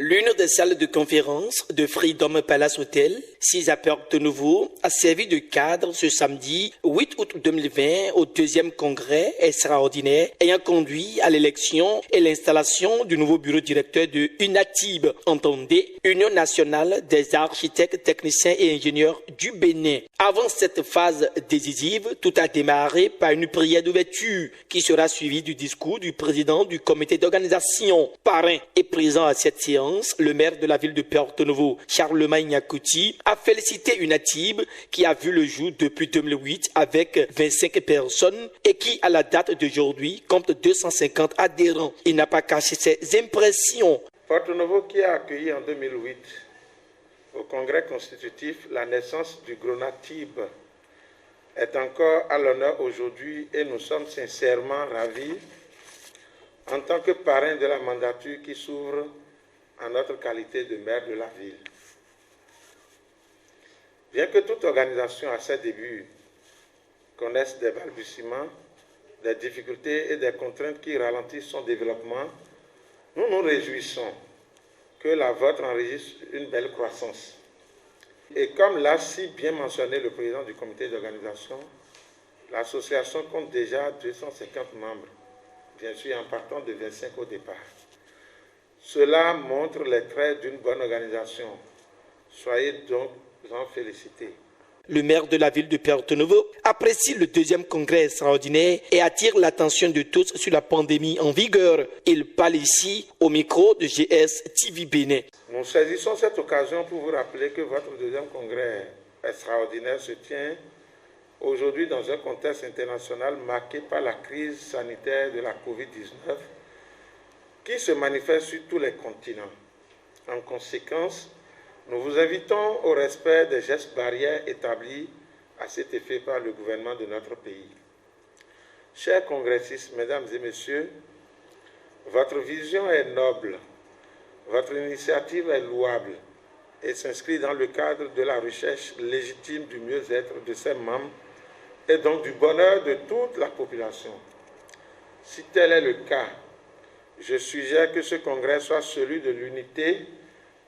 L'une des salles de conférence de Freedom Palace Hotel, 6 à Porto-Novo, a servi de cadre ce samedi 8 août 2020 au deuxième congrès extraordinaire ayant conduit à l'élection et l'installation du nouveau bureau directeur de UNATIB, entendez, Union nationale des architectes, techniciens et ingénieurs du Bénin. Avant cette phase décisive, tout a démarré par une prière d'ouverture qui sera suivie du discours du président du comité d'organisation. Parrain et présent à cette séance, le maire de la ville de Porto-Novo, Charlemagne Yakouti, a félicité UNATIB qui a vu le jour depuis 2008 avec 25 personnes et qui, à la date d'aujourd'hui, compte 250 adhérents. Il n'a pas caché ses impressions. Porto-Novo qui a accueilli en 2008 au congrès constitutif la naissance du UNATIB est encore à l'honneur aujourd'hui et nous sommes sincèrement ravis en tant que parrain de la mandature qui s'ouvre en notre qualité de maire de la ville. Bien que toute organisation à ses débuts connaisse des balbutiements, des difficultés et des contraintes qui ralentissent son développement, nous nous réjouissons que la vôtre enregistre une belle croissance. Et comme l'a si bien mentionné le président du comité d'organisation, l'association compte déjà 250 membres, bien sûr en partant de 25 au départ. Cela montre les traits d'une bonne organisation. Soyez donc en félicités. Le maire de la ville de Porto-Novo apprécie le deuxième congrès extraordinaire et attire l'attention de tous sur la pandémie en vigueur. Il parle ici au micro de GS TV Bénin. Nous saisissons cette occasion pour vous rappeler que votre deuxième congrès extraordinaire se tient aujourd'hui dans un contexte international marqué par la crise sanitaire de la COVID-19 qui se manifeste sur tous les continents. En conséquence, nous vous invitons au respect des gestes barrières établis à cet effet par le gouvernement de notre pays. Chers congressistes, mesdames et messieurs, votre vision est noble, votre initiative est louable et s'inscrit dans le cadre de la recherche légitime du mieux-être de ses membres et donc du bonheur de toute la population. Si tel est le cas, je suggère que ce congrès soit celui de l'unité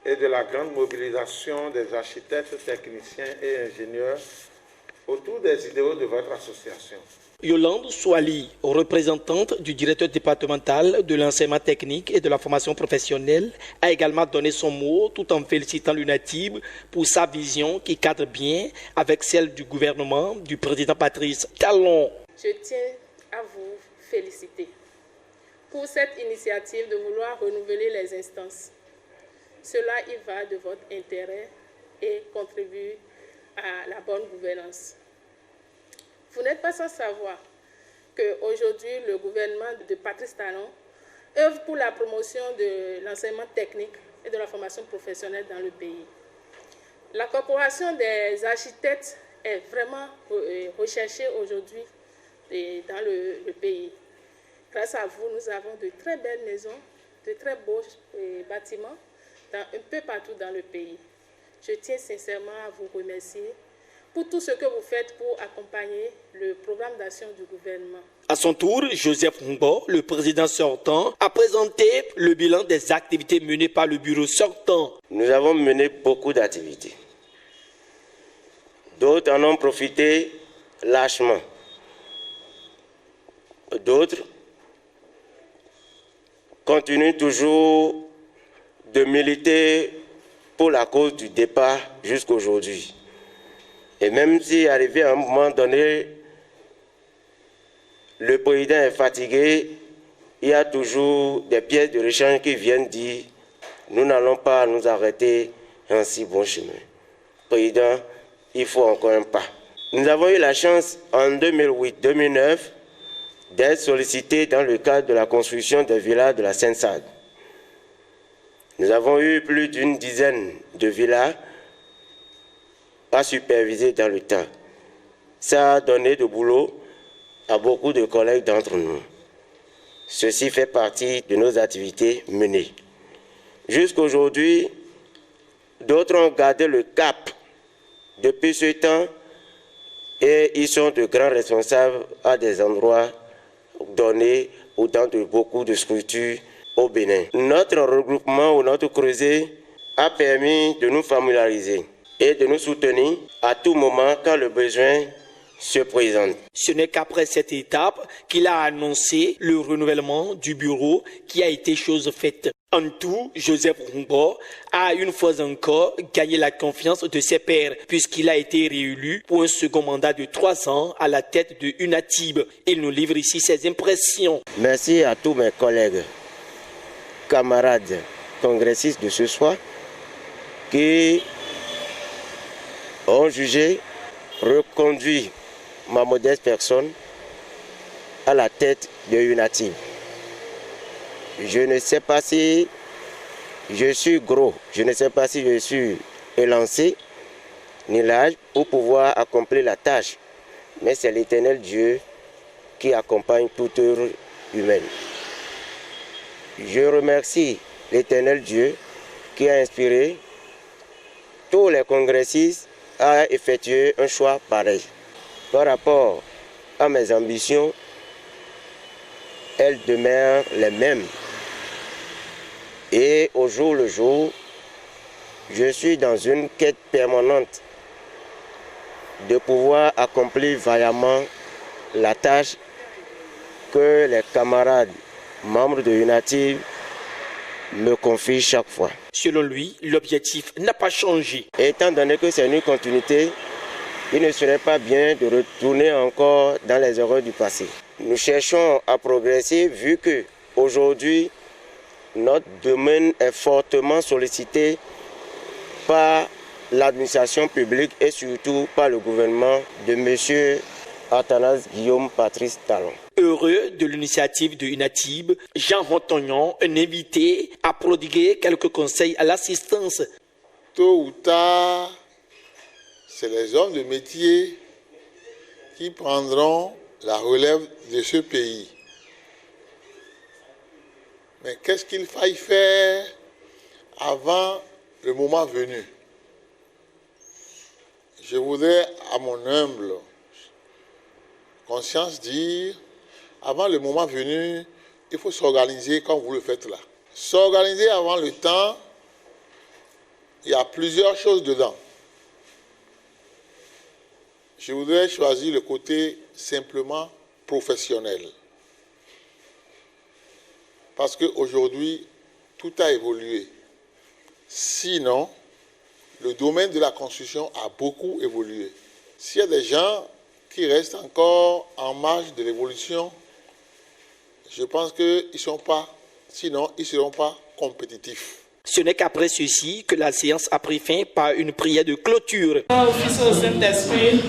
et de la grande mobilisation des architectes, techniciens et ingénieurs autour des idéaux de votre association. Yolande Souali, représentante du directeur départemental de l'enseignement technique et de la formation professionnelle, a également donné son mot tout en félicitant l'UNATIB pour sa vision qui cadre bien avec celle du gouvernement du président Patrice Talon. Je tiens à vous féliciter pour cette initiative de vouloir renouveler les instances. Cela y va de votre intérêt et contribue à la bonne gouvernance. Vous n'êtes pas sans savoir qu'aujourd'hui, le gouvernement de Patrice Talon œuvre pour la promotion de l'enseignement technique et de la formation professionnelle dans le pays. La corporation des architectes est vraiment recherchée aujourd'hui dans le pays. Grâce à vous, nous avons de très belles maisons, de très beaux bâtiments un peu partout dans le pays. Je tiens sincèrement à vous remercier pour tout ce que vous faites pour accompagner le programme d'action du gouvernement. À son tour, Joseph Ngbo, le président sortant, a présenté le bilan des activités menées par le bureau sortant. Nous avons mené beaucoup d'activités. D'autres en ont profité lâchement. D'autres continuent toujours de militer pour la cause du départ jusqu'à aujourd'hui. Et même si arrivé à un moment donné, le président est fatigué, il y a toujours des pièces de rechange qui viennent dire « Nous n'allons pas nous arrêter en si bon chemin. Président, il faut encore un pas. » Nous avons eu la chance en 2008-2009 d'être sollicités dans le cadre de la construction des villas de la Seine-Sade. Nous avons eu plus d'une dizaine de villas à superviser dans le temps. Ça a donné du boulot à beaucoup de collègues d'entre nous. Ceci fait partie de nos activités menées. Jusqu'à aujourd'hui, d'autres ont gardé le cap depuis ce temps et ils sont de grands responsables à des endroits donnés ou dans beaucoup de structures au Bénin. Notre regroupement ou notre creuset a permis de nous familiariser et de nous soutenir à tout moment quand le besoin se présente. Ce n'est qu'après cette étape qu'il a annoncé le renouvellement du bureau qui a été chose faite. En tout, Joseph Rungbo a une fois encore gagné la confiance de ses pairs puisqu'il a été réélu pour un second mandat de 3 ans à la tête de UNATIB. Il nous livre ici ses impressions. Merci à tous mes collègues, camarades congressistes de ce soir qui ont jugé, reconduit ma modeste personne à la tête de UNATIB. Je ne sais pas si je suis gros, je ne sais pas si je suis élancé, ni l'âge pour pouvoir accomplir la tâche. Mais c'est l'Éternel Dieu qui accompagne toute œuvre humaine. Je remercie l'Éternel Dieu qui a inspiré tous les congressistes à effectuer un choix pareil. Par rapport à mes ambitions, elles demeurent les mêmes. Et au jour le jour, je suis dans une quête permanente de pouvoir accomplir vaillamment la tâche que les camarades membres de UNATIB me confient chaque fois. Selon lui, l'objectif n'a pas changé. Étant donné que c'est une continuité, il ne serait pas bien de retourner encore dans les erreurs du passé. Nous cherchons à progresser vu que aujourd'hui, notre domaine est fortement sollicité par l'administration publique et surtout par le gouvernement de M. Athanase Guillaume Patrice Talon. Heureux de l'initiative de UNATIB, Jean Rontognon, un invité, a prodigué quelques conseils à l'assistance. Tôt ou tard, c'est les hommes de métier qui prendront la relève de ce pays. Mais qu'est-ce qu'il faille faire avant le moment venu? Je voudrais, à mon humble conscience, dire, avant le moment venu, il faut s'organiser comme vous le faites là. S'organiser avant le temps, il y a plusieurs choses dedans. Je voudrais choisir le côté simplement professionnel. Parce qu'aujourd'hui, tout a évolué. Sinon, le domaine de la construction a beaucoup évolué. S'il y a des gens qui restent encore en marge de l'évolution, je pense qu'ils ne sont pas, sinon ils ne seront pas compétitifs. Ce n'est qu'après ceci que la séance a pris fin par une prière de clôture. Au Fils et au Saint-Esprit.